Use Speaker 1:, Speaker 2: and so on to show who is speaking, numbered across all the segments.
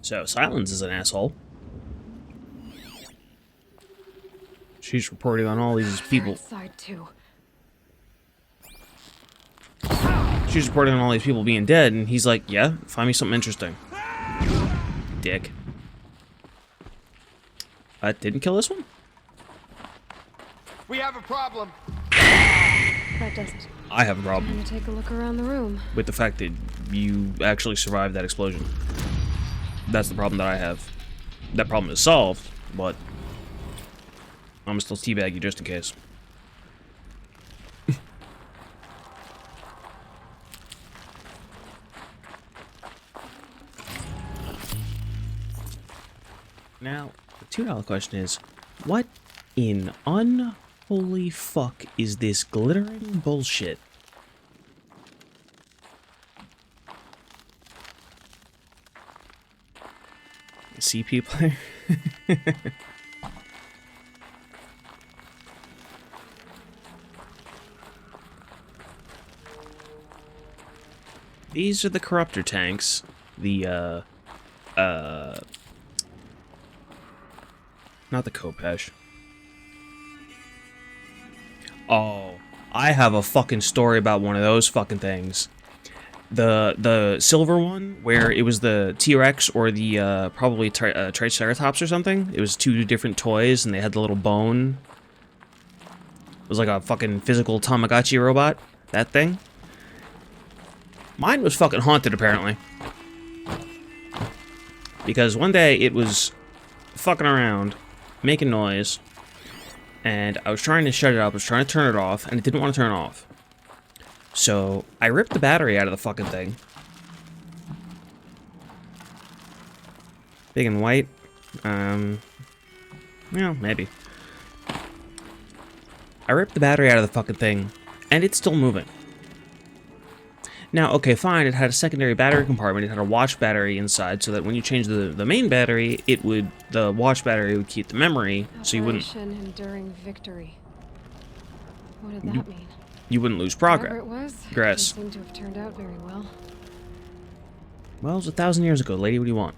Speaker 1: So, Silence is an asshole. She's reporting on all these people.
Speaker 2: Side too.
Speaker 1: She's reporting on all these people being dead, and he's like, yeah, find me something interesting. Dick. Didn't kill this one?
Speaker 3: We have a problem.
Speaker 2: That doesn't.
Speaker 1: I have a problem
Speaker 2: Time to take a look around the room.
Speaker 1: with the fact that you actually survived that explosion. That's the problem that I have. That problem is solved, but I'm still teabag you just in case. Now, the $2 question is, what in unholy fuck is this glittering bullshit? CP player? These are the corruptor tanks. The, not the Kopesh. Oh, I have a fucking story about one of those fucking things. The silver one, where it was the T-Rex or the, probably Triceratops or something. It was two different toys, and they had the little bone. It was like a fucking physical Tamagotchi robot. That thing. Mine was fucking haunted, apparently. Because one day, it was fucking around, making noise, and I was trying to shut it up, I was trying to turn it off, and it didn't want to turn off. So, I ripped the battery out of the fucking thing. Big and white. Well, maybe. I ripped the battery out of the fucking thing, and it's still moving. Now, okay, fine, it had a secondary battery compartment, it had a watch battery inside, so that when you change the main battery, the watch battery would keep the memory, so you wouldn't...
Speaker 2: Operation Enduring Victory. What did that mean?
Speaker 1: You wouldn't lose
Speaker 2: Whatever
Speaker 1: progress.
Speaker 2: it was,
Speaker 1: Grass.
Speaker 2: it seemed to have turned out very well.
Speaker 1: Well, it was 1,000 years ago, lady, what do you want?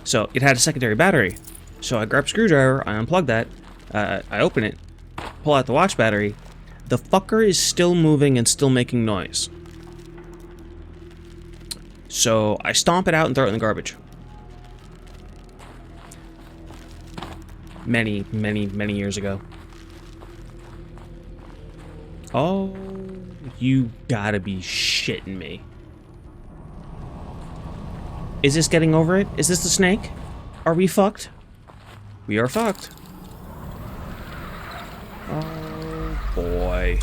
Speaker 1: So, it had a secondary battery. So I grab a screwdriver, I unplug that, I open it, pull out the watch battery. The fucker is still moving and still making noise. So I stomp it out and throw it in the garbage. Many, many, many years ago. Oh, you gotta be shitting me. Is this getting over it? Is this the snake? Are we fucked? We are fucked. Oh boy.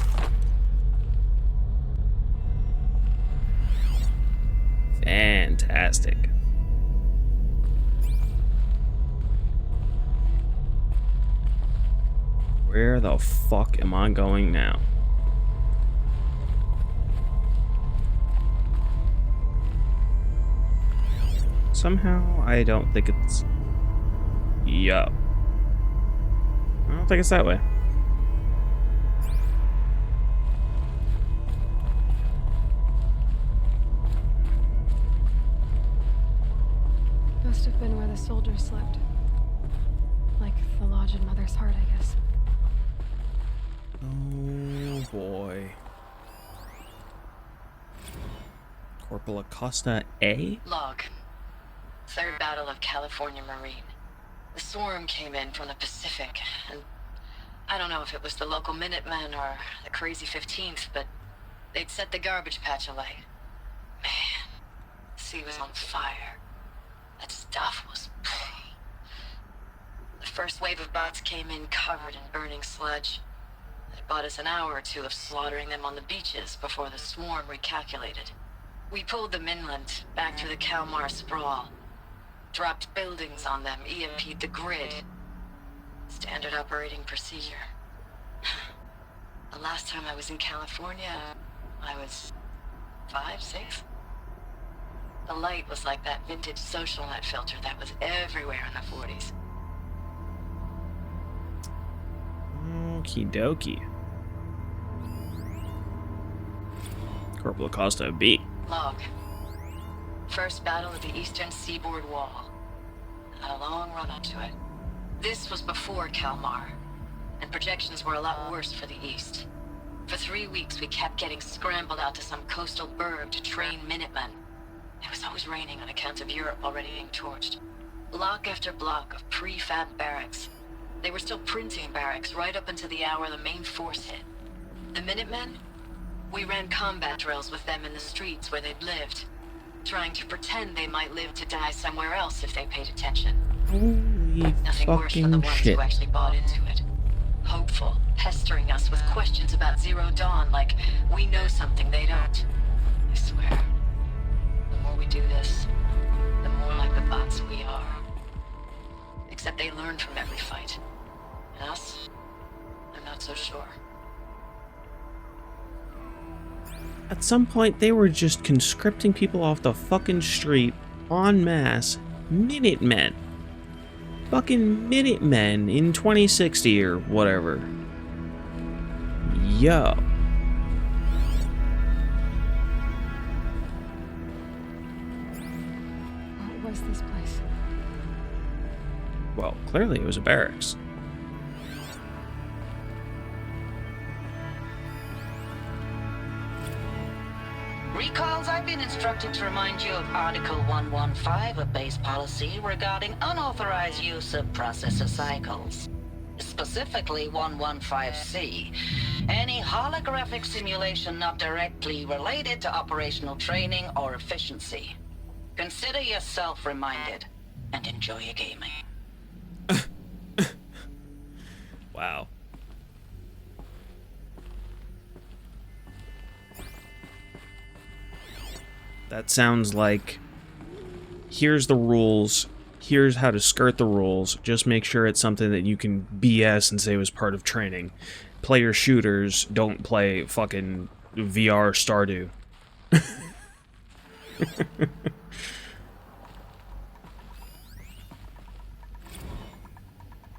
Speaker 1: Fantastic. Where the fuck am I going now? Somehow, I don't think it's... Yo. I don't think it's that way.
Speaker 2: Must have been where the soldiers slept. Like the lodge in Mother's Heart, I guess.
Speaker 1: Oh boy. Corporal Acosta A?
Speaker 4: Log. Third Battle of California Marine. The swarm came in from the Pacific, and I don't know if it was the local Minutemen or the crazy 15th, but they'd set the garbage patch alight. Man, the sea was on fire. That stuff was... The first wave of bots came in covered in burning sludge. It bought us an hour or two of slaughtering them on the beaches before the swarm recalculated. We pulled them inland, back to the Kalmar sprawl. Dropped buildings on them, EMP'd the grid. Standard operating procedure. The last time I was in California, I was 5, 6? The light was like that vintage social net filter that was everywhere in the 40s.
Speaker 1: Okie dokie. Corporal Acosta B.
Speaker 4: Log. First battle of the eastern seaboard wall. Had a long run up to it. This was before Kalmar, and projections were a lot worse for the east. For 3 weeks, we kept getting scrambled out to some coastal burg to train Minutemen. It was always raining on account of Europe already being torched. Block after block of prefab barracks. They were still printing barracks right up until the hour the main force hit. The Minutemen? We ran combat drills with them in the streets where they'd lived, trying to pretend they might live to die somewhere else if they paid attention.
Speaker 1: Holy
Speaker 4: Nothing worse for the
Speaker 1: fucking
Speaker 4: ones
Speaker 1: shit.
Speaker 4: who actually bought into it. Hopeful, pestering us with questions about Zero Dawn like we know something they don't. I swear, the more we do this, the more like the bots we are. Except they learn from every fight. And us? I'm not so sure.
Speaker 1: At some point, they were just conscripting people off the fucking street en masse. Minutemen. Fucking Minutemen in 2060 or whatever. Yo.
Speaker 2: What was this place?
Speaker 1: Well, clearly it was a barracks.
Speaker 3: Recalls, I've been instructed to remind you of Article 115 of base policy regarding unauthorized use of processor cycles. Specifically 115C. Any holographic simulation not directly related to operational training or efficiency. Consider yourself reminded and enjoy your gaming.
Speaker 1: Wow. That sounds like, here's the rules, here's how to skirt the rules, just make sure it's something that you can BS and say was part of training. Play your shooters, don't play fucking VR Stardew.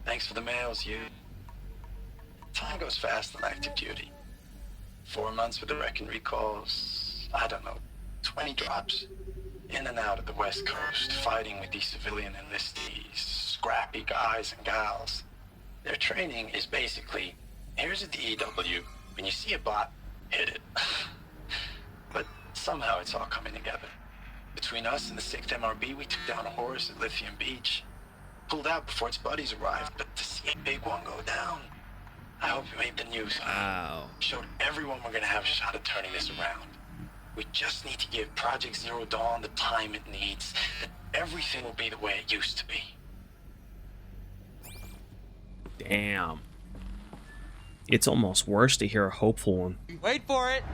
Speaker 5: Thanks for the mails, you. Time goes fast on active duty. 4 months with the wreck and recalls, I don't know, 20 drops. In and out of the West Coast, fighting with these civilian enlistees, scrappy guys and gals. Their training is basically, here's a DEW, when you see a bot, hit it. But somehow it's all coming together. Between us and the 6th MRB, we took down a horse at Lithium Beach. Pulled out before its buddies arrived, but to see a big one go down, I hope it made the news.
Speaker 1: Wow.
Speaker 5: Showed everyone we're gonna have a shot at turning this around. We just need to give Project Zero Dawn the time it needs, then everything will be the way it used to be.
Speaker 1: Damn. It's almost worse to hear a hopeful one.
Speaker 6: Wait for it!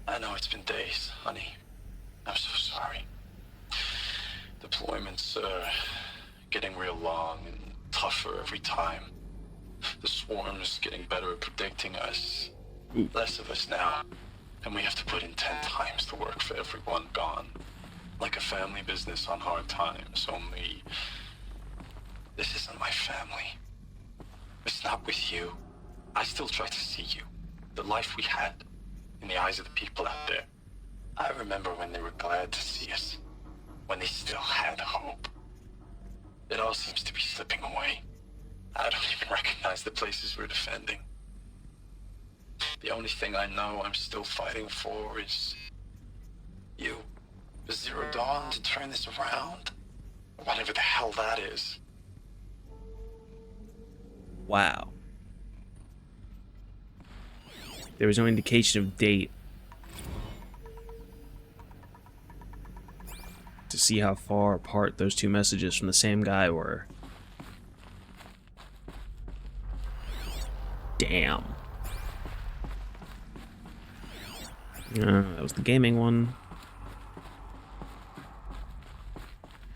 Speaker 5: I know it's been days, honey. I'm so sorry. Deployments are getting real long and tougher every time. The swarm's getting better at predicting us. Less of us now. And we have to put in 10 times the work for everyone gone. Like a family business on hard times, only... this isn't my family. It's not with you. I still try to see you. The life we had. In the eyes of the people out there. I remember when they were glad to see us. When they still had hope. It all seems to be slipping away. I don't even recognize the places we're defending. The only thing I know I'm still fighting for is... you. The Zero Dawn to turn this around? Whatever the hell that is.
Speaker 1: Wow. There was no indication of date. To see how far apart those two messages from the same guy were. Damn. That was the gaming one.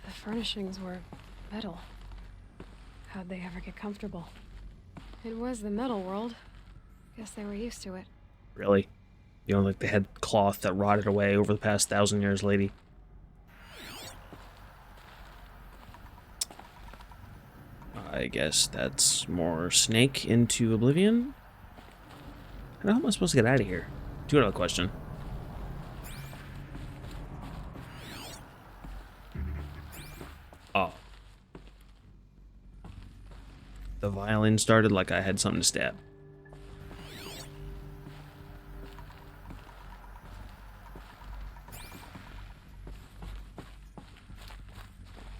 Speaker 2: The furnishings were metal. How'd they ever get comfortable? It was the metal world. Guess they were used to it.
Speaker 1: Really? You know, like they had cloth that rotted away over the past 1,000 years, lady. I guess that's more Snake into Oblivion. How am I supposed to get out of here? Do another question. Oh. The violin started like I had something to stab.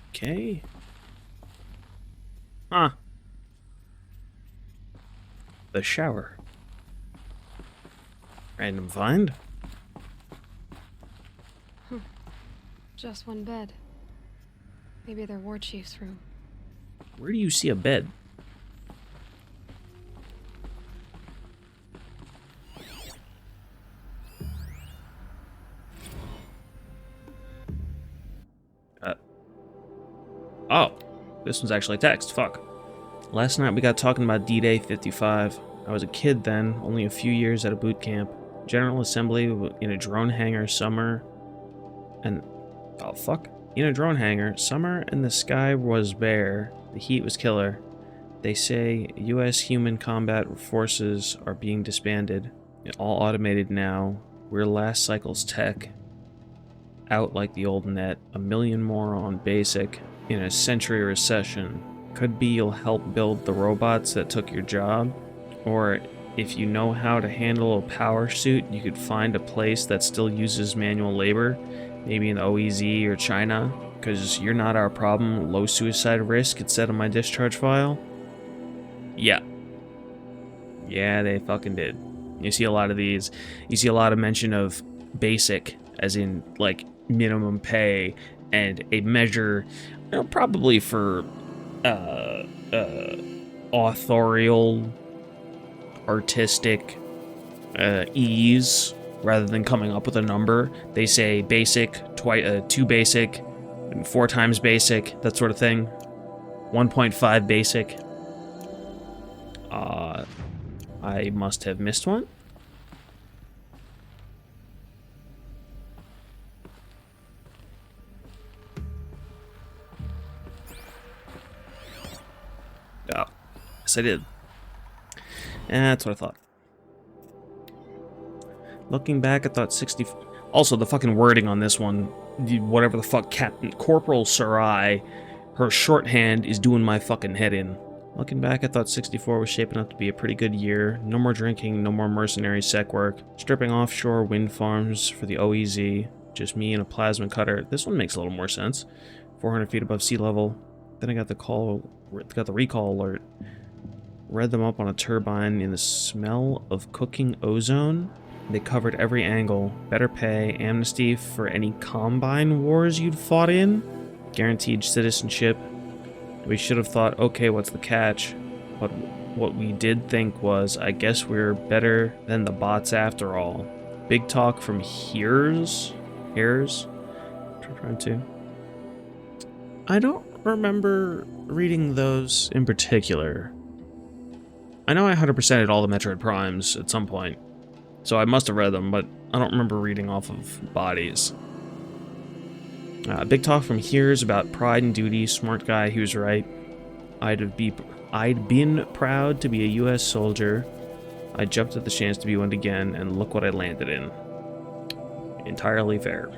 Speaker 1: Okay. Huh. The shower. Random find.
Speaker 2: Just one bed. Maybe their war chief's room.
Speaker 1: Where do you see a bed? Oh, this one's actually text. Fuck. Last night we got talking about D-Day 55. I was a kid then, only a few years at a boot camp. General assembly in a drone hangar summer. And... oh, fuck. In a drone hangar, summer and the sky was bare. The heat was killer. They say U.S. human combat forces are being disbanded. All automated now. We're last cycle's tech. Out like the old net. A million more on basic. In a century recession. Could be you'll help build the robots that took your job. Or if you know how to handle a power suit, you could find a place that still uses manual labor. Maybe in the OEZ or China. Because you're not our problem. Low suicide risk, it said on my discharge file. Yeah. Yeah, they fucking did. You see a lot of these. You see a lot of mention of basic, as in, like, minimum pay, and a measure, you know, probably for, authorial, artistic, ease, rather than coming up with a number. They say basic, 2 basic, and 4 times basic, that sort of thing. 1.5 basic. I must have missed one. Oh, yes I did. That's what I thought. Looking back, I thought 60... Also, the fucking wording on this one, whatever the fuck, Captain Corporal Sarai, her shorthand is doing my fucking head in. Looking back, I thought 64 was shaping up to be a pretty good year. No more drinking, no more mercenary sec work. Stripping offshore wind farms for the OEZ. Just me and a plasma cutter. This one makes a little more sense. 400 feet above sea level. Then I got the recall alert. Read them up on a turbine in the smell of cooking ozone. They covered every angle. Better pay, amnesty for any combine wars you'd fought in. Guaranteed citizenship. We should have thought, okay, what's the catch? But what we did think was, I guess we're better than the bots after all. Big talk from Hears? Trying to. I don't remember reading those in particular. I know I 100%ed all the Metroid Primes at some point, so I must have read them, but I don't remember reading off of bodies. Big talk from Hears about pride and duty. Smart guy, he was right. I'd been proud to be a U.S. soldier. I jumped at the chance to be one again, and look what I landed in. Entirely fair.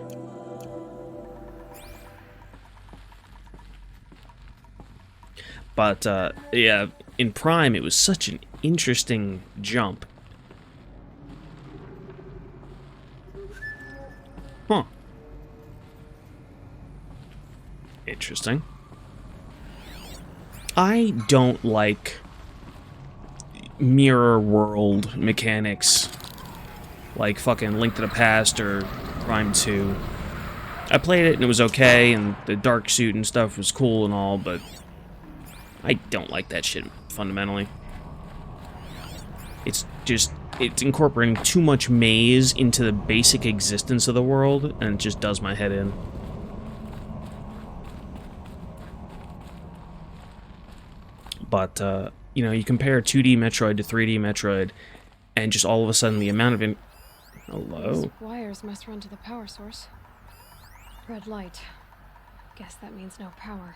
Speaker 1: But, yeah, in Prime, it was such an interesting jump. Huh. Interesting. I don't like mirror world mechanics like fucking Link to the Past or Prime 2. I played it and it was okay, and the dark suit and stuff was cool and all, but I don't like that shit fundamentally. It's incorporating too much maze into the basic existence of the world, and it just does my head in. But, you know, you compare 2D Metroid to 3D Metroid, and just all of a sudden the amount of... Hello?
Speaker 2: Those wires must run to the power source. Red light. Guess that means no power.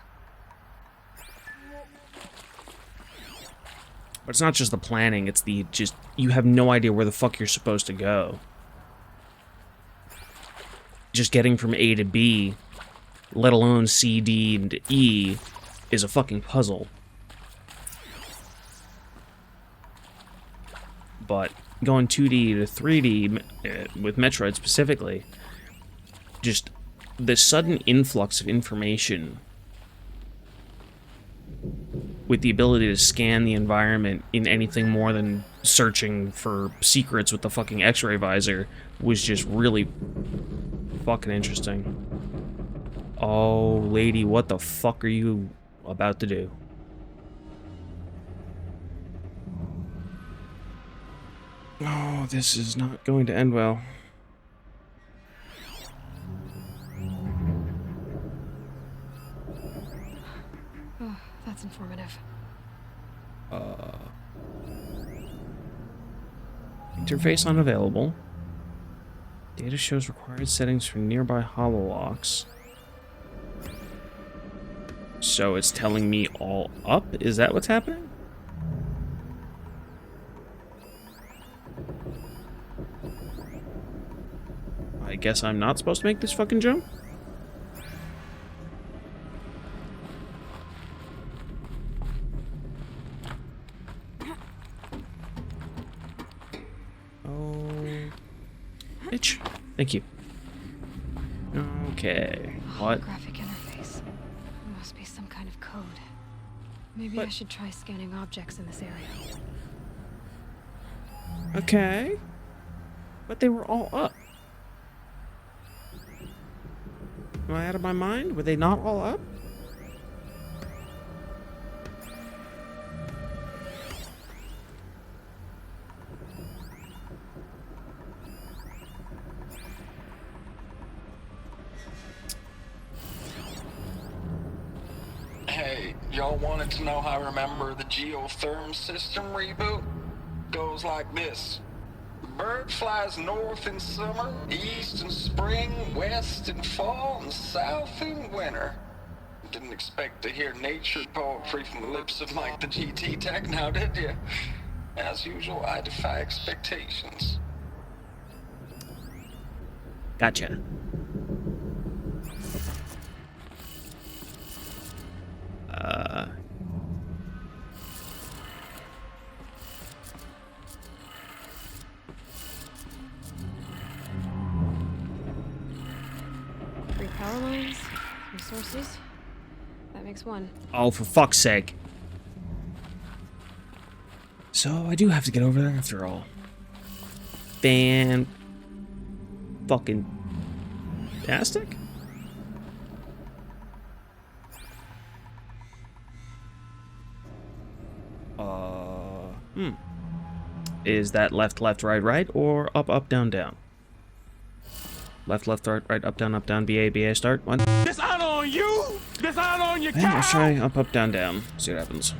Speaker 1: But it's not just the planning, it's the just, you have no idea where the fuck you're supposed to go. Just getting from A to B, let alone C, D, and E, is a fucking puzzle. But going 2D to 3D, with Metroid specifically, just the sudden influx of information with the ability to scan the environment in anything more than searching for secrets with the fucking X-ray visor was just really fucking interesting. Oh, lady, what the fuck are you about to do? Oh, this is not going to end well.
Speaker 2: Oh, that's informative.
Speaker 1: Interface unavailable. Data shows required settings for nearby hololocks. So it's telling me all up? Is that what's happening? I guess I'm not supposed to make this fucking jump? Bitch. Thank you. Okay. What?
Speaker 2: Holographic interface. There must be some kind of code. Maybe I should try scanning objects in this area.
Speaker 1: Okay. But they were all up. Am I out of my mind? Were they not all up?
Speaker 5: Hey, y'all wanted to know how I remember the geotherm system reboot? Goes like this. Bird flies north in summer, east in spring, west in fall, and south in winter. Didn't expect to hear nature poetry from the lips of Mike the GT Tech now, did you? As usual, I defy expectations.
Speaker 1: Gotcha.
Speaker 2: Three power lines, three sources. That makes one.
Speaker 1: Oh, for fuck's sake. So, I do have to get over there after all. Fucking tastic? Is that left, left, right, right, or up, up, down, down? Left, left, right, right, up, down, BA, BA, start. One.
Speaker 6: This out on you! This out on your
Speaker 1: And let's try up, up, down, down. See what happens.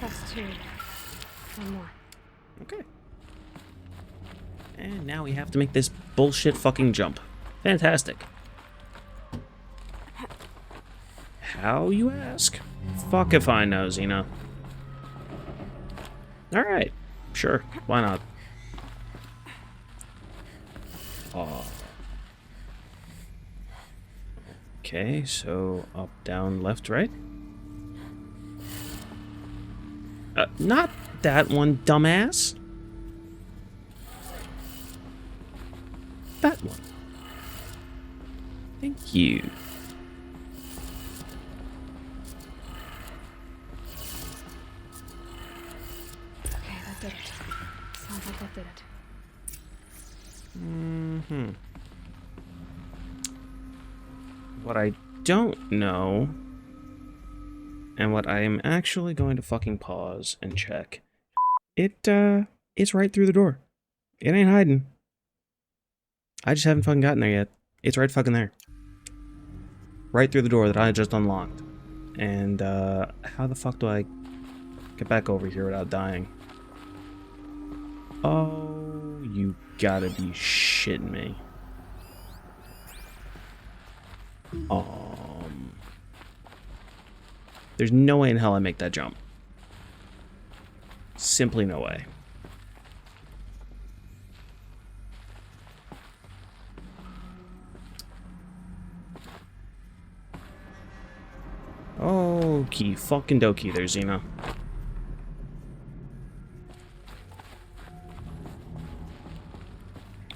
Speaker 2: That's two. One more.
Speaker 1: Okay. And now we have to make this bullshit fucking jump. Fantastic. How, you ask? Fuck if I know, Xena. Alright. Sure. Why not? Okay, so up, down, left, right. Not that one, dumbass. That one. Thank you.
Speaker 2: Okay, that did it. Sounds like that did it.
Speaker 1: What I don't know, and what I am actually going to fucking pause and check, it's right through the door. It ain't hiding. I just haven't fucking gotten there yet. It's right fucking there. Right through the door that I just unlocked. And, how the fuck do I get back over here without dying? Oh, you gotta be shitting me. Oh. There's no way in hell I make that jump. Simply no way. Okie fucking dokie there, Xena.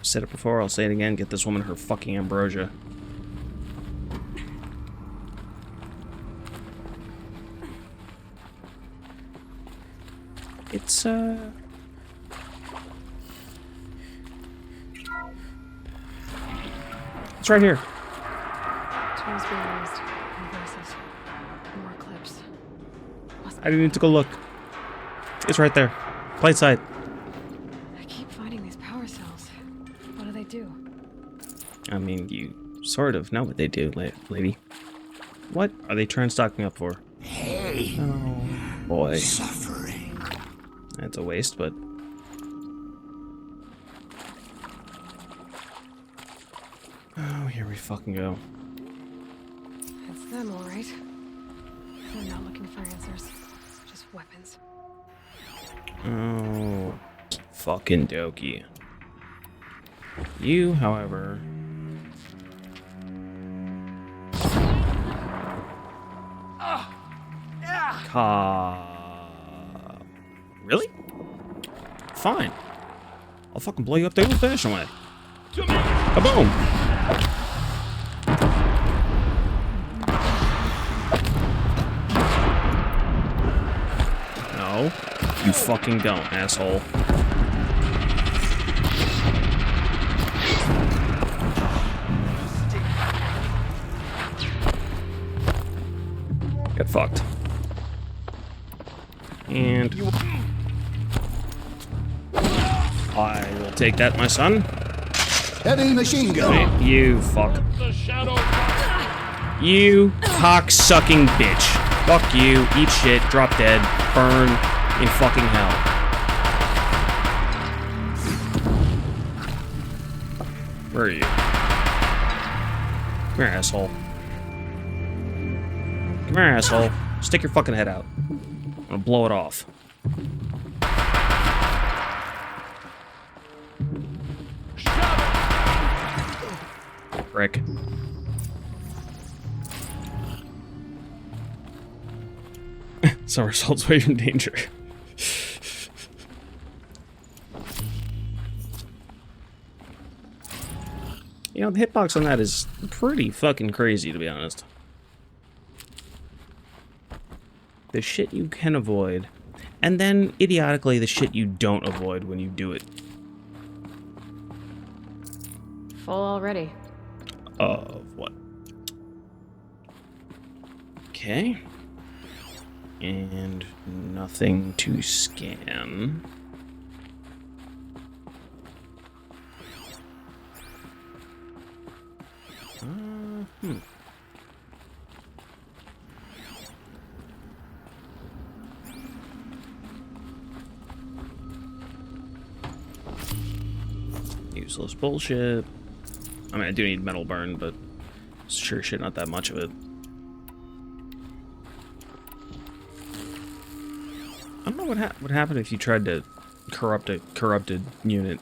Speaker 1: Said it before, I'll say it again. Get this woman her fucking ambrosia. It's it's right here.
Speaker 2: Tools being used. Devices. More clips.
Speaker 1: I didn't need to go look. It's right there. Plate side.
Speaker 2: I keep finding these power cells. What do they do?
Speaker 1: I mean, you sort of know what they do, lady. What are they trying stocking up for?
Speaker 7: Hey,
Speaker 1: Oh, boy.
Speaker 7: suffering.
Speaker 1: That's a waste, but... Oh, here we fucking go.
Speaker 2: It's them, all right. They're not looking for answers. Just weapons.
Speaker 1: Oh, fucking dokie. You, however... Really? Fine. I'll fucking blow you up the old-fashioned way. Kaboom! No, you fucking don't, asshole. Get fucked. And I will take that, my son.
Speaker 7: Heavy machine gun.
Speaker 1: Wait, you fuck. You cock-sucking bitch. Fuck you, eat shit, drop dead, burn in fucking hell. Where are you? Come here, asshole. Come here, asshole. Stick your fucking head out. I'm gonna blow it off. Frick. Somersaults away from danger. You know, the hitbox on that is pretty fucking crazy, to be honest. The shit you can avoid, and then, idiotically, the shit you don't avoid when you do it.
Speaker 2: Full already.
Speaker 1: Of what? Okay. And nothing to scan. Useless bullshit. I mean, I do need metal burn, but sure shit, not that much of it. I don't know what would happen if you tried to corrupt a corrupted unit.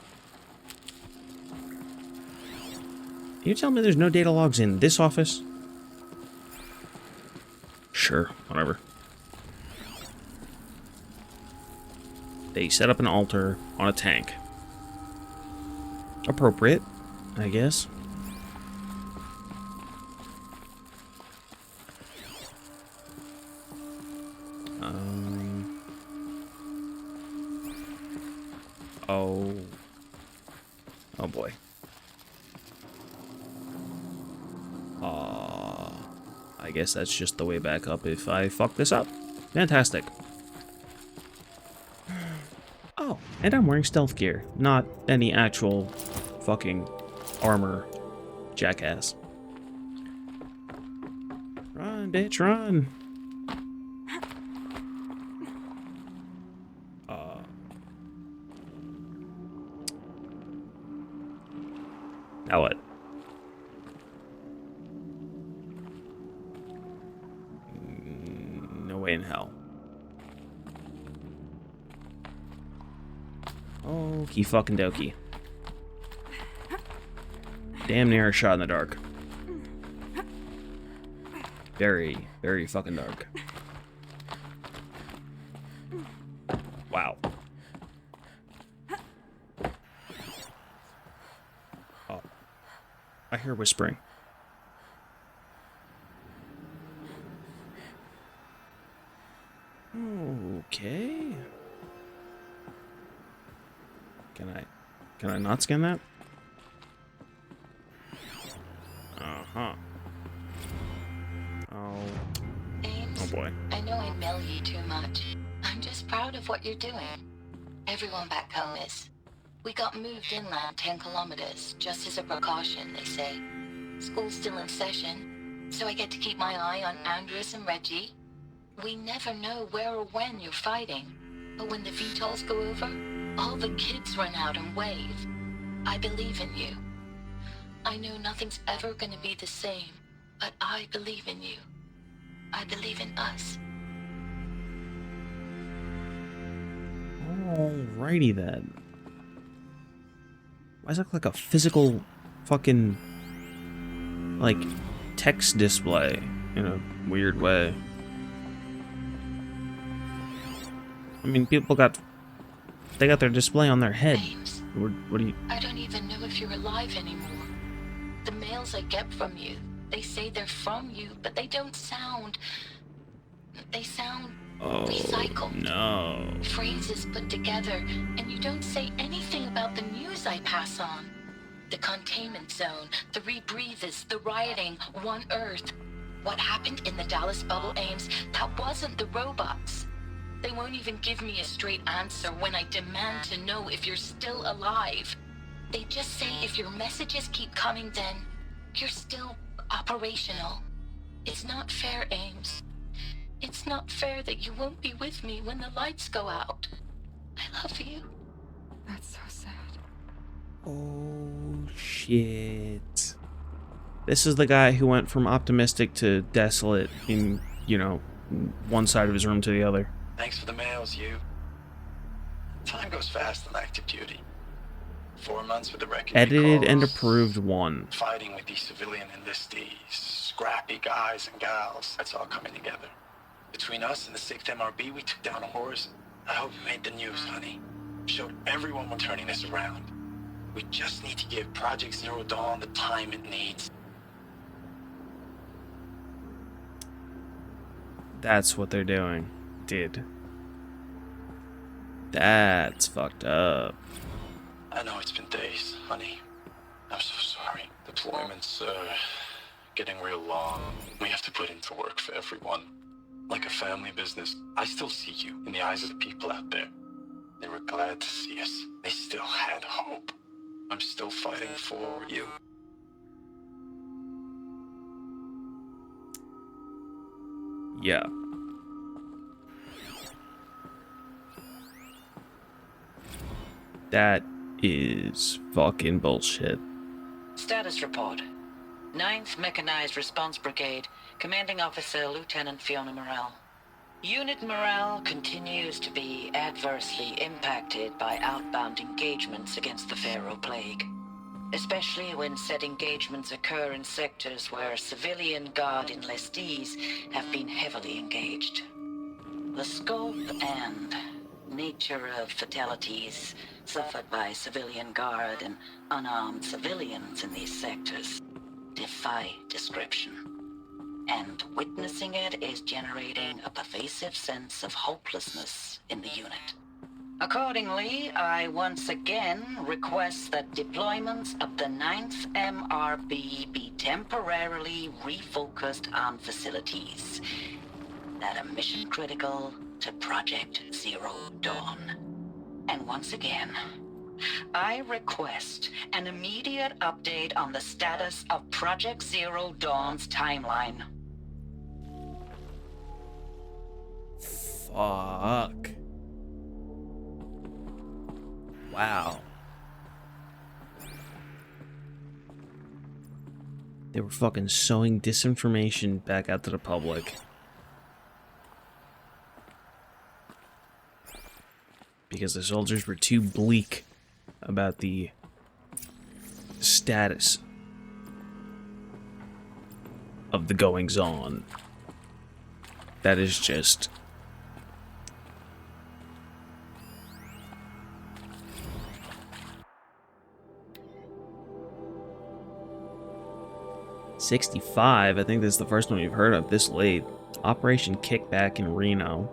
Speaker 1: You tell me there's no data logs in this office? Sure, whatever. They set up an altar on a tank. Appropriate, I guess. Oh boy. I guess that's just the way back up if I fuck this up. Fantastic. Oh, and I'm wearing stealth gear, not any actual fucking armor, jackass. Run, bitch, run. Now what? No way in hell. Okie fucking dokie. Damn near a shot in the dark. Very, very fucking dark. Wow. Oh. I hear whispering. Okay. Can I not scan that? Uh-huh.
Speaker 4: Ames,
Speaker 1: Oh boy.
Speaker 4: I know I mail you too much. I'm just proud of what you're doing. Everyone back home is. We got moved inland 10 kilometers, just as a precaution, they say. School's still in session, so I get to keep my eye on Andres and Reggie. We never know where or when you're fighting, but when the VTOLs go over, all the kids run out and wave. I believe in you. I know nothing's ever gonna be the same, but I believe in you. I believe in us.
Speaker 1: Alrighty then. Why does it look like a physical fucking like text display in a weird way? I mean, people got their display on their head.
Speaker 4: Ames,
Speaker 1: What do you?
Speaker 4: I don't even know if you're alive anymore. The mails I get from you, they say they're from you, but they don't sound. They sound recycled.
Speaker 1: No.
Speaker 4: Phrases put together, and you don't say anything about the news I pass on. The containment zone, the rebreathers, the rioting, One Earth. What happened in the Dallas bubble, Ames, that wasn't the robots. They won't even give me a straight answer when I demand to know if you're still alive. They just say if your messages keep coming, then you're still operational. It's not fair, Ames. It's not fair that you won't be with me when the lights go out. I love you.
Speaker 2: That's so sad.
Speaker 1: Oh shit. This is the guy who went from optimistic to desolate in, you know, one side of his room to the other.
Speaker 5: Thanks for the mails, you. Time goes fast on active duty. 4 months with the wreckage.
Speaker 1: Edited and approved 1.
Speaker 5: Fighting with these civilian enlistees, scrappy guys and gals. That's all coming together. Between us and the 6th MRB, we took down a horse. I hope it made the news, honey. Showed everyone we're turning this around. We just need to give Project Zero Dawn the time it needs.
Speaker 1: That's what they're doing. That's fucked up.
Speaker 5: I know it's been days, honey. I'm so sorry. Deployments are getting real long. We have to put into work for everyone. Like a family business. I still see you in the eyes of the people out there. They were glad to see us. They still had hope. I'm still fighting for you.
Speaker 1: Yeah. That is fucking bullshit.
Speaker 3: Status report. 9th Mechanized Response Brigade, Commanding Officer Lieutenant Fiona Morrell. Unit morale continues to be adversely impacted by outbound engagements against the Pharaoh Plague, especially when said engagements occur in sectors where civilian guard enlistees have been heavily engaged. The scope and nature of fatalities suffered by civilian guard and unarmed civilians in these sectors defy description. And witnessing it is generating a pervasive sense of hopelessness in the unit. Accordingly, I once again request that deployments of the 9th MRB be temporarily refocused on facilities that are mission critical to Project Zero Dawn. And once again, I request an immediate update on the status of Project Zero Dawn's timeline.
Speaker 1: Fuck. Wow. They were fucking sowing disinformation back out to the public. because the soldiers were too bleak about the status of the goings-on. That is just... '65, I think this is the first one we've heard of this late. Operation Kickback in Reno.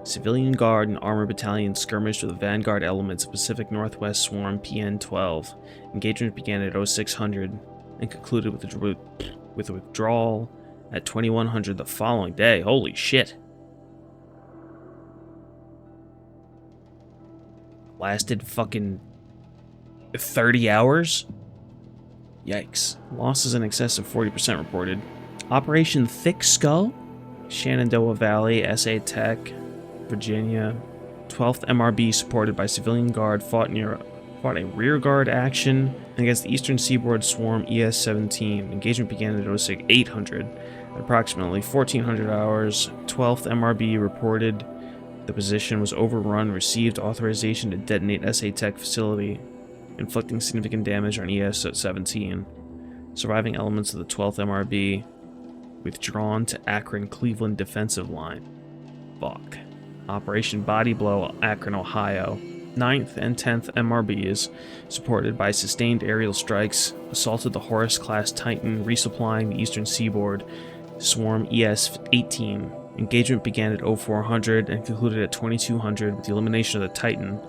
Speaker 1: Civilian Guard and Armored Battalion skirmished with the Vanguard elements of Pacific Northwest Swarm PN-12. Engagement began at 0600 and concluded with a withdrawal at 2100 the following day. Holy shit. Lasted fucking 30 hours? Yikes. Losses in excess of 40% reported. Operation Thick Skull? Shenandoah Valley, SA Tech, Virginia. 12th MRB, supported by Civilian Guard, fought a rearguard action against the Eastern Seaboard Swarm ES-17. Engagement began at 0800. At approximately 1400 hours, 12th MRB reported the position was overrun, received authorization to detonate SA Tech facility, inflicting significant damage on ES-17. Surviving elements of the 12th MRB withdrawn to Akron-Cleveland defensive line. Fuck. Operation Body Blow, Akron, Ohio. 9th and 10th MRBs, supported by sustained aerial strikes, assaulted the Horus-class Titan, resupplying the eastern seaboard, Swarm ES-18. Engagement began at 0400 and concluded at 2200 with the elimination of the Titan.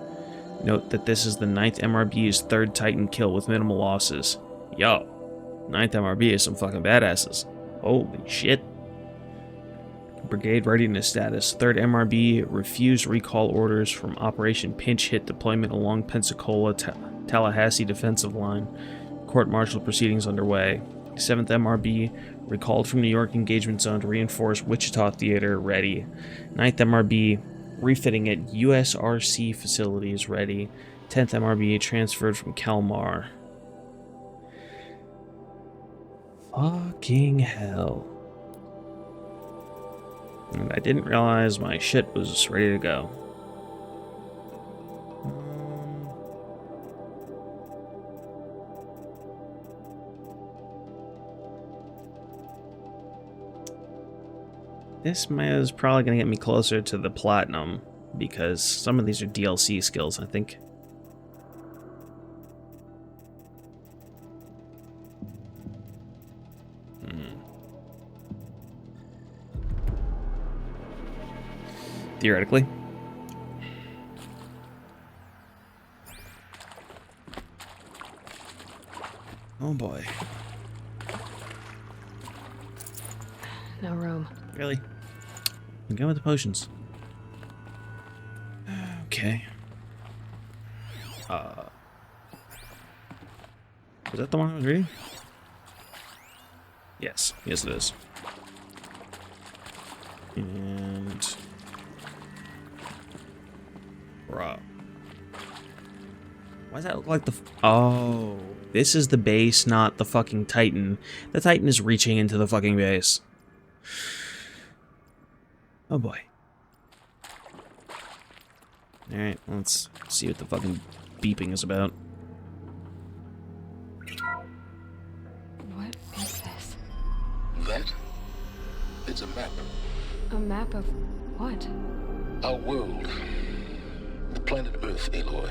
Speaker 1: Note that this is the 9th MRB's third Titan kill with minimal losses. Yo, 9th MRB is some fucking badasses. Holy shit. Brigade readiness status. 3rd MRB refused recall orders from Operation Pinch Hit deployment along Pensacola-Tallahassee defensive line. Court-martial proceedings underway. 7th MRB recalled from New York engagement zone to reinforce Wichita Theater, ready. 9th MRB refitting at USRC facilities, ready. 10th MRB transferred from Kalmar. Fucking hell. And I didn't realize my shit was ready to go. This is probably going to get me closer to the platinum, because some of these are DLC skills, I think. Theoretically. Oh boy.
Speaker 2: No room.
Speaker 1: Really? I'm going with the potions. Okay. Was that the one I was reading? Yes. Yes, it is. And... Bruh. Why does that look like the... Oh. This is the base, not the fucking Titan. The Titan is reaching into the fucking base. Oh boy. Alright, let's see what the fucking beeping is about.
Speaker 2: What is this?
Speaker 7: That? It's a map.
Speaker 2: A map of what?
Speaker 7: Our world. The planet Earth, Aloy.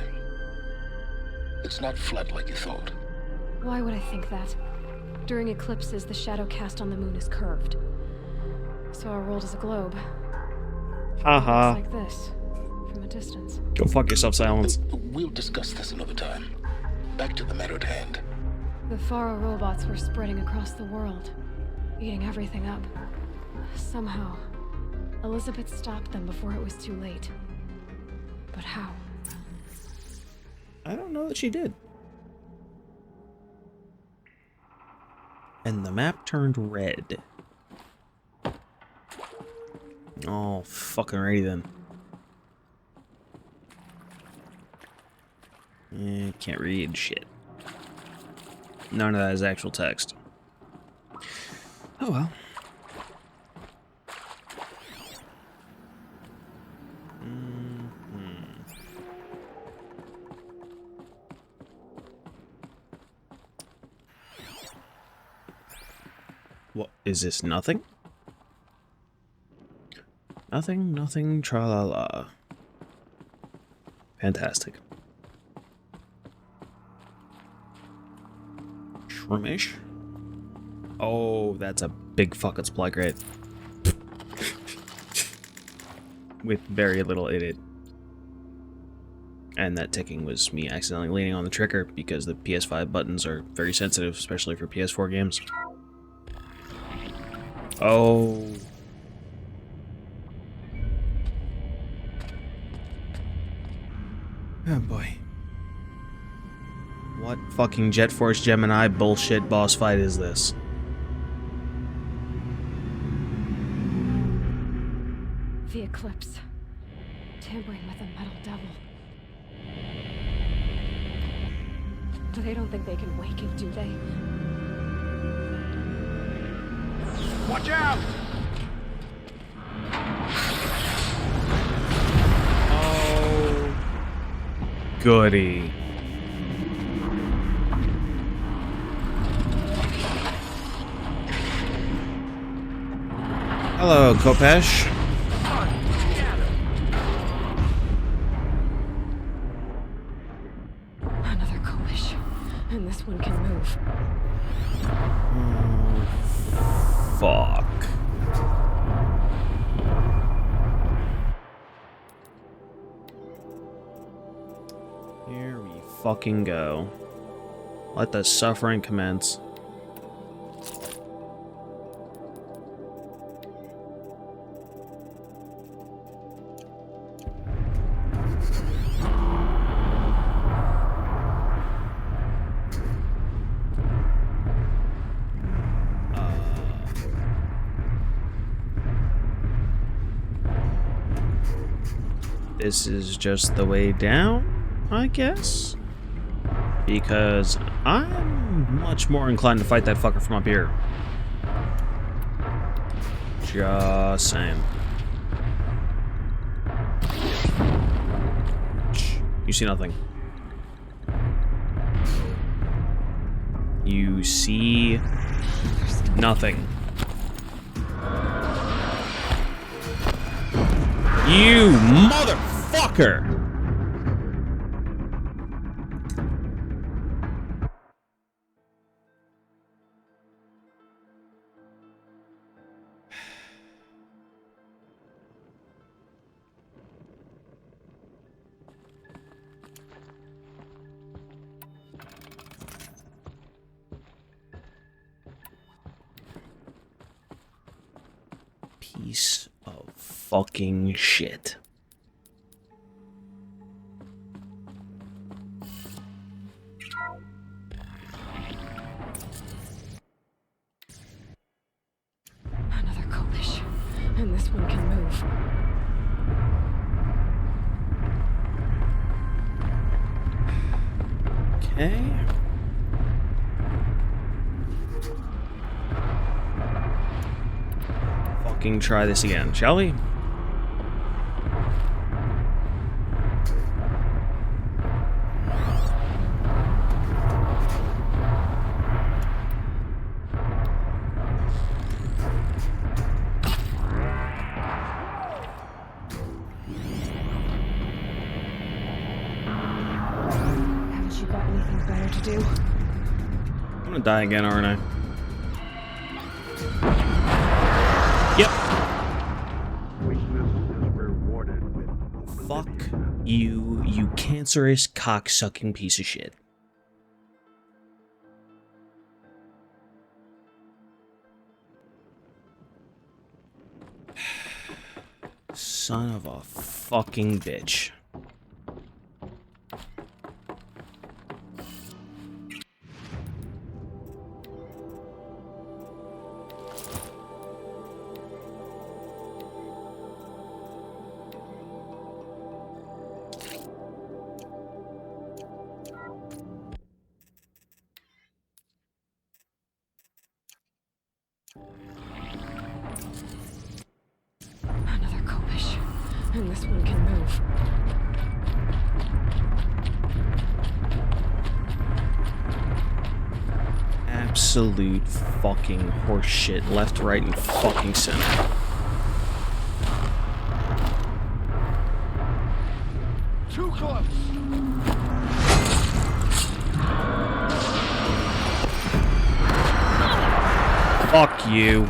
Speaker 7: It's not flat like you thought.
Speaker 2: Why would I think that? During eclipses, the shadow cast on the moon is curved. So our world is a globe.
Speaker 1: Haha.
Speaker 2: Looks like this, from a distance.
Speaker 1: Go fuck yourself, Silence.
Speaker 7: We'll discuss this another time. Back to the matter at hand.
Speaker 2: The Faro robots were spreading across the world, eating everything up. Somehow, Elizabeth stopped them before it was too late. But how?
Speaker 1: I don't know that she did. And the map turned red. Oh, fucking righty then. Can't read shit. None of that is actual text. Oh well. Is this nothing? Nothing, nothing, tra-la-la. Fantastic. Shroomish? Oh, that's a big fucking supply crate. With very little in it. And that ticking was me accidentally leaning on the trigger because the PS5 buttons are very sensitive, especially for PS4 games. Oh. Oh boy. What fucking Jet Force Gemini bullshit boss fight is this?
Speaker 2: The Eclipse. Tampering with a metal devil. They don't think they can wake it, do they?
Speaker 6: Watch out!
Speaker 1: Oh. Goody. Hello, Kopesh.
Speaker 2: Another Kopish. And this one can move.
Speaker 1: Fuck. Here we fucking go. Let the suffering commence. This is just the way down, I guess? Because I'm much more inclined to fight that fucker from up here. Just saying. Shh. You see nothing. You see nothing. You motherfucker! Piece of fucking shit.
Speaker 2: Another Kopish. And this one can move.
Speaker 1: Okay. Fucking try this again, shall we?
Speaker 2: Haven't you got anything better to do?
Speaker 1: I'm gonna die again, aren't I? Yep. Fuck you, you cancerous cocksucking piece of shit. Son of a fucking bitch.
Speaker 2: Another Kopish. And this one can move.
Speaker 1: absolute fucking horseshit left, right, and fucking center.
Speaker 6: Too close.
Speaker 1: Fuck you.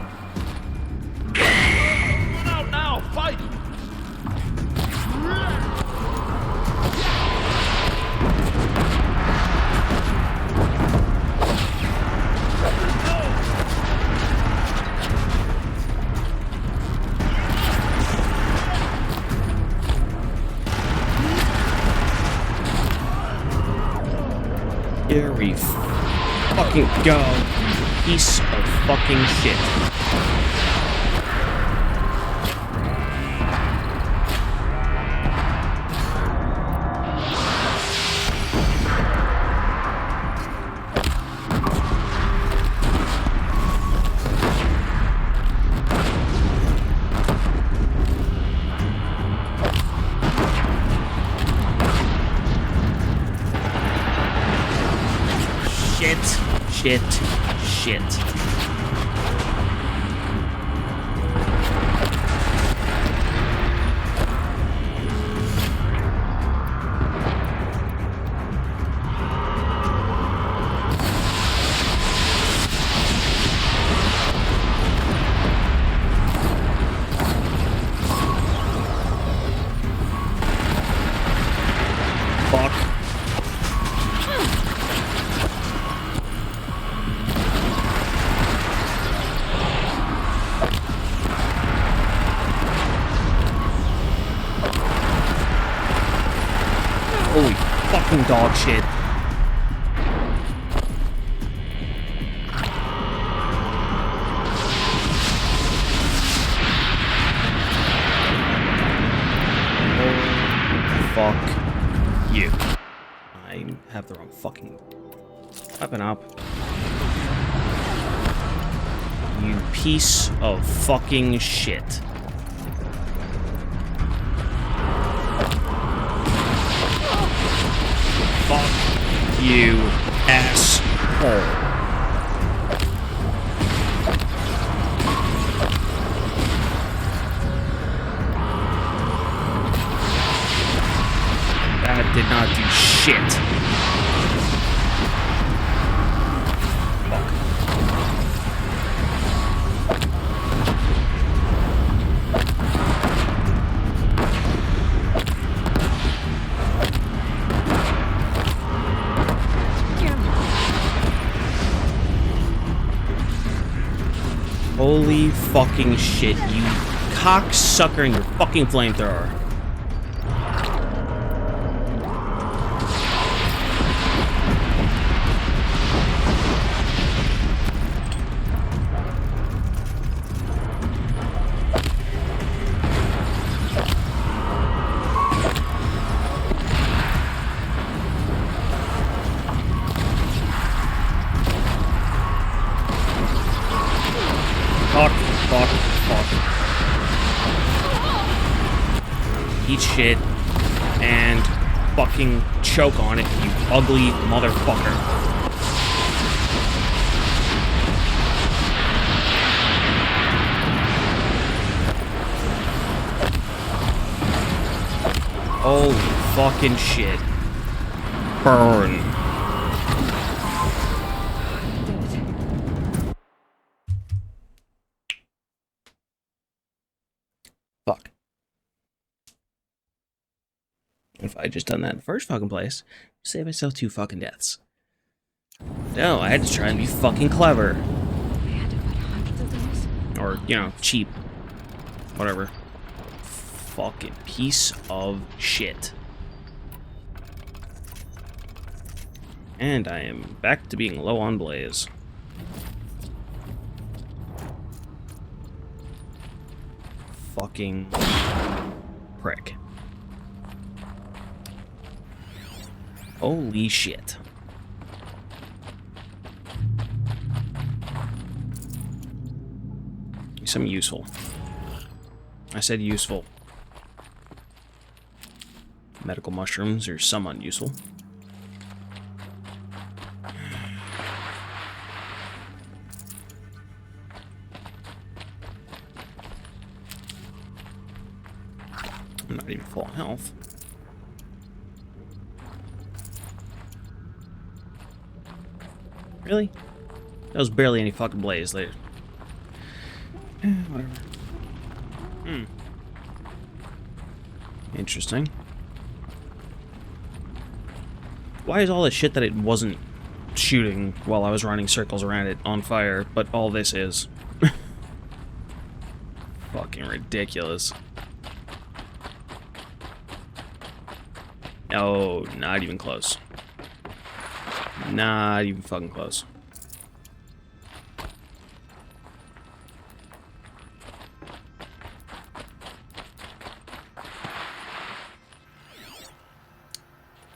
Speaker 6: Run out now. Fight.
Speaker 1: Here we fucking go. Piece of fucking shit. Shit. Fuck. Holy fucking dog shit. Oh, fuck you. I have the wrong fucking weapon up. You piece of fucking shit. Fuck you, asshole. That did not do shit. Fuck. Holy fucking shit, you cocksucker and your fucking flamethrower. Fuck. Eat shit and fucking choke on it, you ugly motherfucker. Holy fucking shit. Burn. Fuck. If I had just done that in the first fucking place, I'd save myself 2 fucking deaths. No, I had to try and be fucking clever.
Speaker 2: We had to fight hundreds of those.
Speaker 1: Or, you know, cheap. Whatever. Fucking piece of shit. And I am back to being low on blaze. Fucking prick. Holy shit. Some useful. I said useful. Medical mushrooms are some unuseful. I'm not even full health. Really? That was barely any fucking blaze there. Whatever. Interesting. Why is all the shit that it wasn't shooting while I was running circles around it on fire, but all this is? Fucking ridiculous. Oh, not even close. Not even fucking close.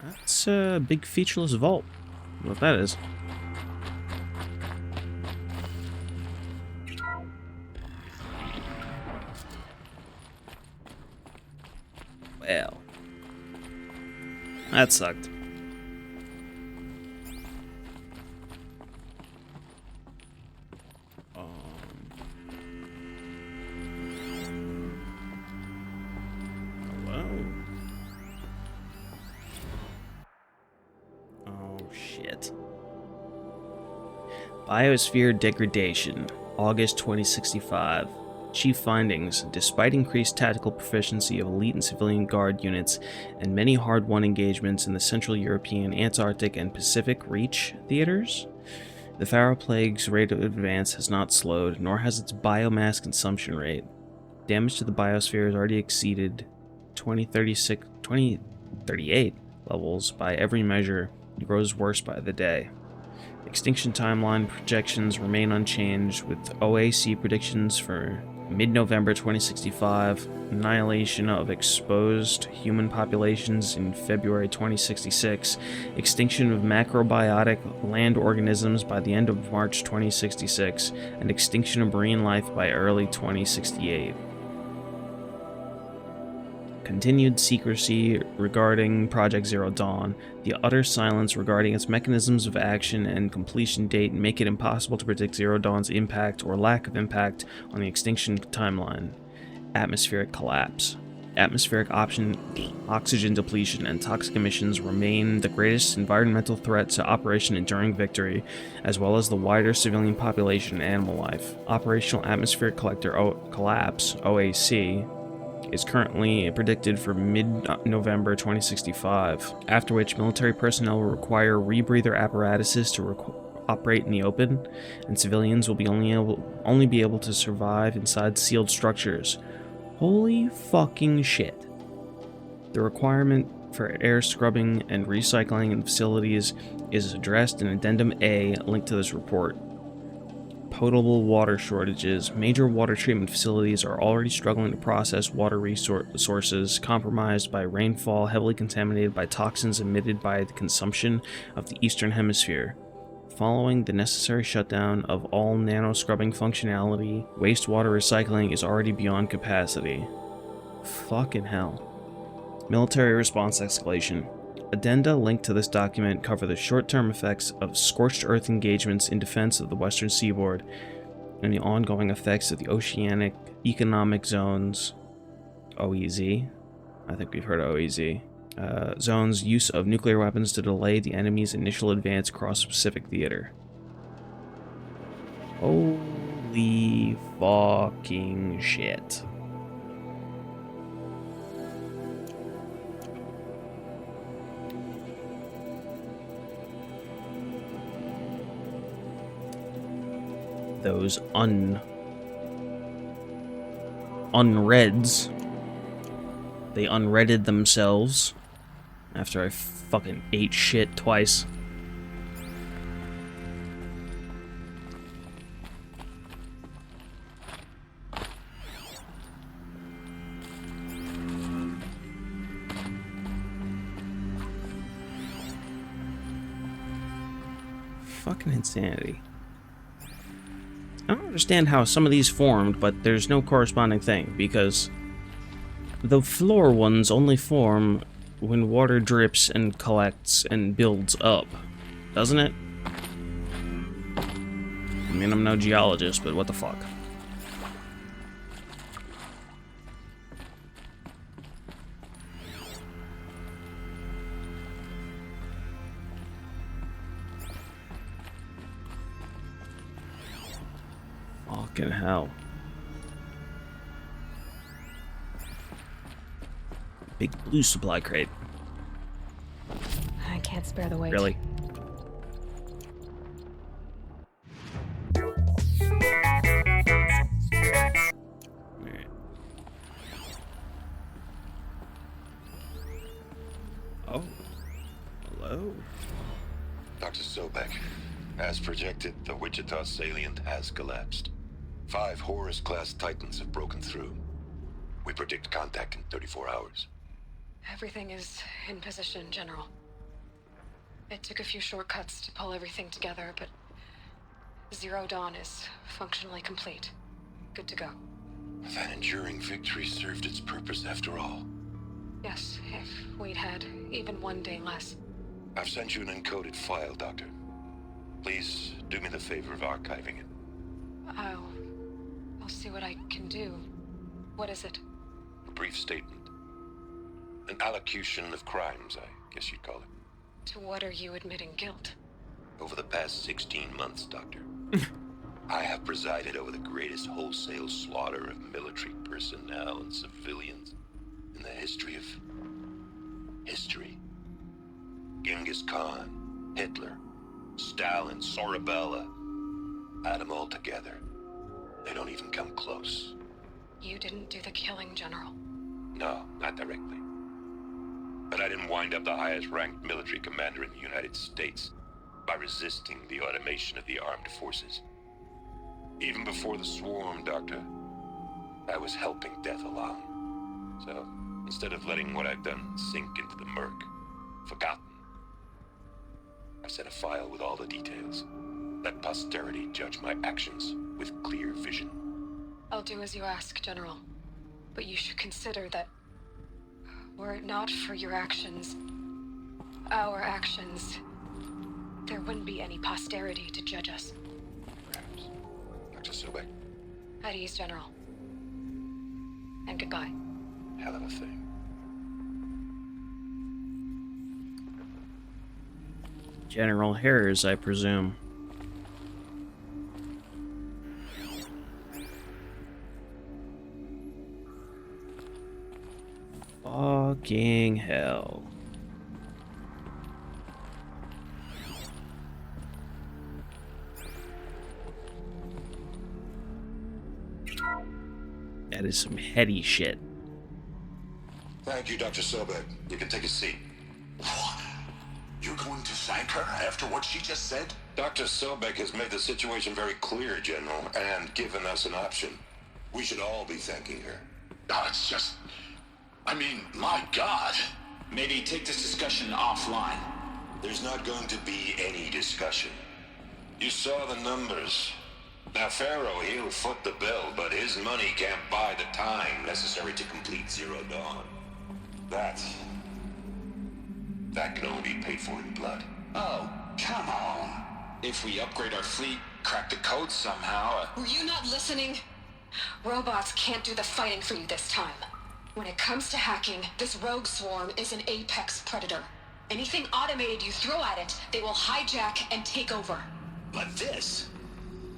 Speaker 1: That's a big featureless vault. What that is. Well, that sucked. Hello. Oh shit. Biosphere degradation, August 2065. Chief findings: despite increased tactical proficiency of elite and civilian guard units and many hard-won engagements in the Central European, Antarctic, and Pacific Reach theaters, the Pharaoh Plague's rate of advance has not slowed, nor has its biomass consumption rate. Damage to the biosphere has already exceeded 2038 levels by every measure and grows worse by the day. Extinction timeline projections remain unchanged, with OAC predictions for mid-November 2065, annihilation of exposed human populations in February 2066, extinction of macrobiotic land organisms by the end of March 2066, and extinction of marine life by early 2068. Continued secrecy regarding Project Zero Dawn, the utter silence regarding its mechanisms of action and completion date make it impossible to predict Zero Dawn's impact or lack of impact on the extinction timeline. Atmospheric collapse. Atmospheric oxygen depletion and toxic emissions remain the greatest environmental threat to Operation Enduring Victory, as well as the wider civilian population and animal life. Operational Atmospheric Collector Collapse, OAC, is currently predicted for mid-November 2065, after which military personnel will require rebreather apparatuses to operate in the open, and civilians will only be able to survive inside sealed structures. Holy fucking shit. The requirement for air scrubbing and recycling in facilities is addressed in Addendum A linked to this report. Potable water shortages. Major water treatment facilities are already struggling to process water resources compromised by rainfall, heavily contaminated by toxins emitted by the consumption of the Eastern Hemisphere. Following the necessary shutdown of all nano-scrubbing functionality, wastewater recycling is already beyond capacity. Fucking hell. Military response escalation. Addenda linked to this document cover the short-term effects of scorched earth engagements in defense of the western seaboard and the ongoing effects of the Oceanic Economic Zones, OEZ, I think we've heard of OEZ, zones' use of nuclear weapons to delay the enemy's initial advance across the Pacific theater. Holy fucking shit. Those unreads. They unreaded themselves after I fucking ate shit twice. Fucking insanity. I don't understand how some of these formed, but there's no corresponding thing, because the floor ones only form when water drips and collects and builds up, doesn't it? I mean, I'm no geologist, but what the fuck? Fucking hell. Big blue supply crate.
Speaker 2: I can't spare the weight.
Speaker 1: Really? Alright. Oh. Hello.
Speaker 8: Dr. Sobek, as projected, the Wichita salient has collapsed. 5 Horus-class Titans have broken through. We predict contact in 34 hours.
Speaker 2: Everything is in position, General. It took a few shortcuts to pull everything together, but Zero Dawn is functionally complete. Good to go.
Speaker 8: That enduring victory served its purpose after all.
Speaker 2: Yes, if we'd had even one day less.
Speaker 8: I've sent you an encoded file, Doctor. Please do me the favor of archiving it.
Speaker 2: I'll see what I can do. What is it?
Speaker 8: A brief statement. An allocution of crimes, I guess you'd call it.
Speaker 2: To what are you admitting guilt?
Speaker 8: Over the past 16 months, Doctor, I have presided over the greatest wholesale slaughter of military personnel and civilians in the history of history. Genghis Khan, Hitler, Stalin, Sorabella, add them all together. They don't even come close.
Speaker 2: You didn't do the killing, General.
Speaker 8: No, not directly. But I didn't wind up the highest-ranked military commander in the United States by resisting the automation of the armed forces. Even before the swarm, Doctor, I was helping death along. So, instead of letting what I've done sink into the murk, forgotten, I sent a file with all the details. Let posterity judge my actions with clear vision.
Speaker 2: I'll do as you ask, General. But you should consider that were it not for your actions, our actions, there wouldn't be any posterity to judge us.
Speaker 8: Perhaps. Dr. Sobek,
Speaker 2: At ease, General. And goodbye.
Speaker 8: hell of a thing.
Speaker 1: General Harris, I presume. Fucking hell. That is some heady shit.
Speaker 8: Thank you, Dr. Sobek. You can take a seat.
Speaker 7: What? You're going to thank her after what she just said?
Speaker 8: Dr. Sobek has made the situation very clear, General, and given us an option. We should all be thanking her.
Speaker 7: No, it's just... I mean, my God.
Speaker 9: Maybe take this discussion offline.
Speaker 8: There's not going to be any discussion. You saw the numbers. Now, Pharaoh, he'll foot the bill, but his money can't buy the time necessary to complete Zero Dawn. That can only be paid for in blood.
Speaker 9: Oh, come on. If we upgrade our fleet, crack the code somehow...
Speaker 2: Were you not listening? Robots can't do the fighting for you this time. When it comes to hacking, this rogue swarm is an apex predator. Anything automated you throw at it, they will hijack and take over.
Speaker 9: But this...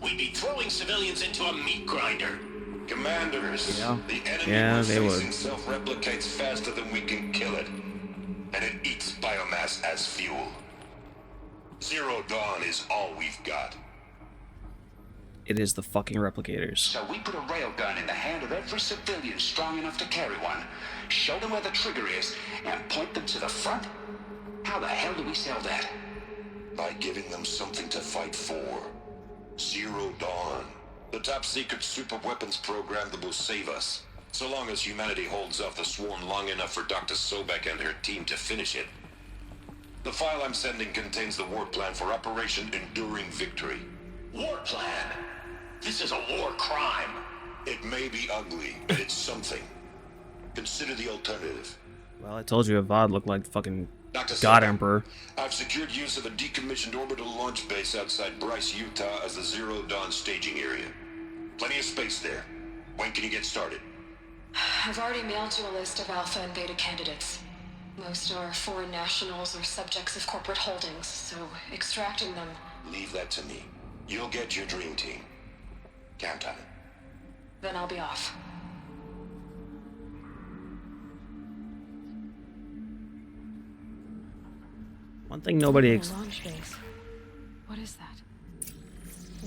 Speaker 9: We'd be throwing civilians into a meat grinder.
Speaker 8: Commanders,
Speaker 1: Yeah.
Speaker 8: the enemy
Speaker 1: Yeah,
Speaker 8: we're
Speaker 1: they would.
Speaker 8: facing self-replicates faster than we can kill it. And it eats biomass as fuel. Zero Dawn is all we've got.
Speaker 1: It is the fucking replicators.
Speaker 9: So we put a railgun in the hand of every civilian strong enough to carry one, show them where the trigger is, and point them to the front? How the hell do we sell that?
Speaker 8: By giving them something to fight for. Zero Dawn. The top-secret super-weapons program that will save us. So long as humanity holds off the swarm long enough for Dr. Sobek and her team to finish it. The file I'm sending contains the war plan for Operation Enduring Victory.
Speaker 9: War plan? This is a war crime.
Speaker 8: It may be ugly, but it's something. Consider the alternative.
Speaker 1: Well, I told you Avad looked like fucking
Speaker 8: Dr.
Speaker 1: God
Speaker 8: Sobek,
Speaker 1: Emperor.
Speaker 8: I've secured use of a decommissioned orbital launch base outside Bryce, Utah as the Zero Dawn staging area. Plenty of space there. When can you get started?
Speaker 2: I've already mailed you a list of alpha and beta candidates. Most are foreign nationals or subjects of corporate holdings, so extracting them...
Speaker 8: Leave that to me. You'll get your dream team. Count on it.
Speaker 2: Then I'll be off.
Speaker 1: One thing nobody
Speaker 10: Launch base. What is that?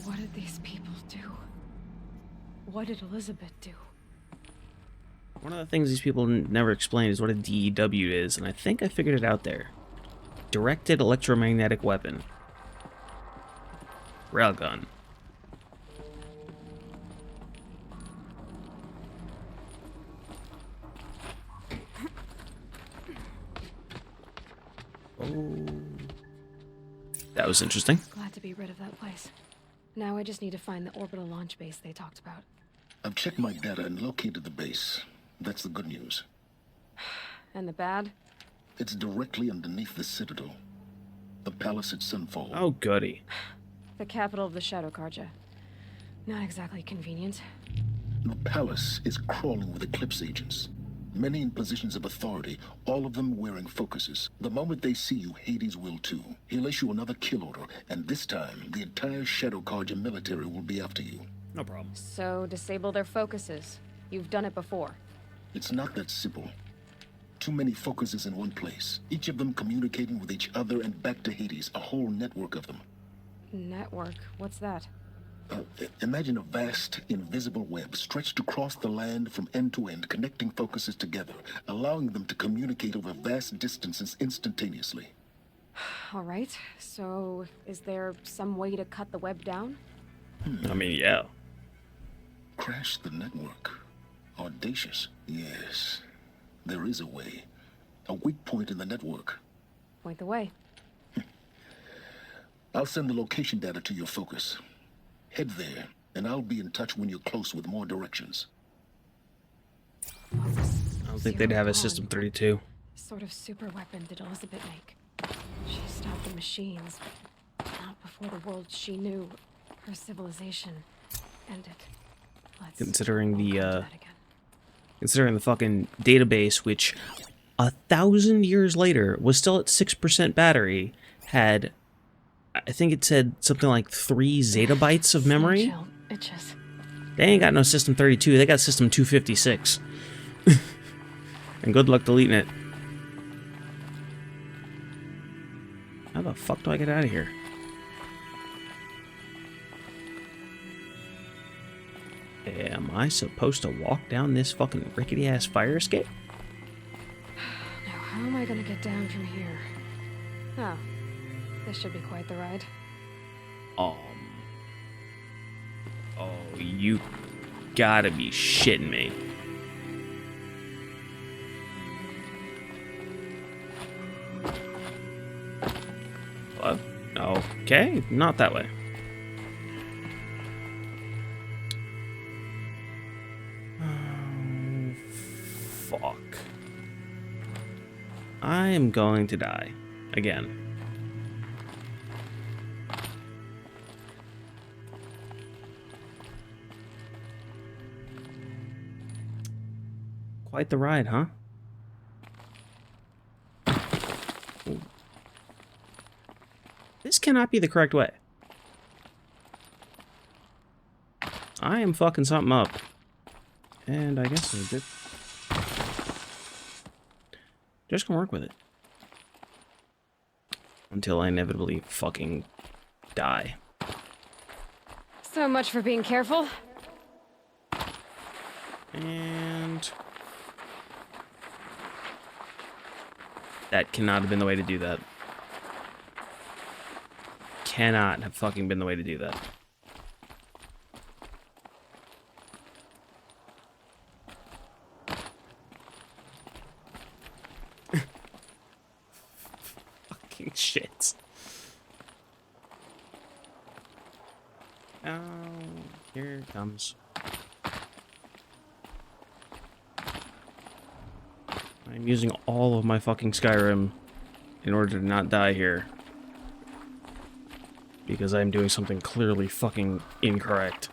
Speaker 10: What did these people do? What did Elizabeth do?
Speaker 1: One of the things these people never explain is what a DEW is, and I think I figured it out there. Directed electromagnetic weapon. Railgun. Oh. That was interesting.
Speaker 10: Glad to be rid of that place. Now I just need to find the orbital launch base they talked about.
Speaker 7: I've checked my data and located the base. That's the good news.
Speaker 10: And the bad?
Speaker 7: It's directly underneath the Citadel. The palace at Sunfall.
Speaker 1: Oh, goody.
Speaker 10: The capital of the Shadow Carja. Not exactly convenient.
Speaker 7: The palace is crawling with Eclipse agents. Many in positions of authority, all of them wearing focuses. The moment they see you, Hades will too. He'll issue another kill order, and this time, the entire Shadow Carja military will be after you.
Speaker 1: No problem.
Speaker 10: So, disable their focuses. You've done it before.
Speaker 7: It's not that simple. Too many focuses in one place, each of them communicating with each other and back to Hades, a whole network of them.
Speaker 10: Network? What's that?
Speaker 7: Imagine a vast, invisible web stretched across the land from end to end, connecting focuses together, allowing them to communicate over vast distances instantaneously.
Speaker 10: Alright, so is there some way to cut the web down?
Speaker 1: I mean, yeah.
Speaker 7: Crash the network. Audacious. Yes, there is a way. A weak point in the network.
Speaker 10: Point the way.
Speaker 7: I'll send the location data to your focus. Head there, and I'll be in touch when you're close with more directions.
Speaker 1: I don't think they'd have a System 32.
Speaker 10: Sort of super weapon did Elizabeth make? She stopped the machines, but not before the world she knew, her civilization, ended.
Speaker 1: Considering the fucking database, which 1,000 years later was still at 6% battery, had, I think it said something like 3 zettabytes of memory. They ain't got no System 32, they got System 256. And good luck deleting it. How the fuck do I get out of here? Am I supposed to walk down this fucking rickety-ass fire escape?
Speaker 10: Now, how am I gonna get down from here? Oh, this should be quite the ride.
Speaker 1: Oh, you gotta be shitting me. What? Okay, not that way. Fuck. I am going to die. Again. Quite the ride, huh? Ooh. This cannot be the correct way. I am fucking something up. And I guess I did. Just gonna work with it. Until I inevitably fucking die.
Speaker 10: So much for being careful.
Speaker 1: And that cannot have been the way to do that. Cannot have fucking been the way to do that. Fucking shit. Oh, here it comes. I'm using all of my fucking Skyrim in order to not die here. Because I'm doing something clearly fucking incorrect.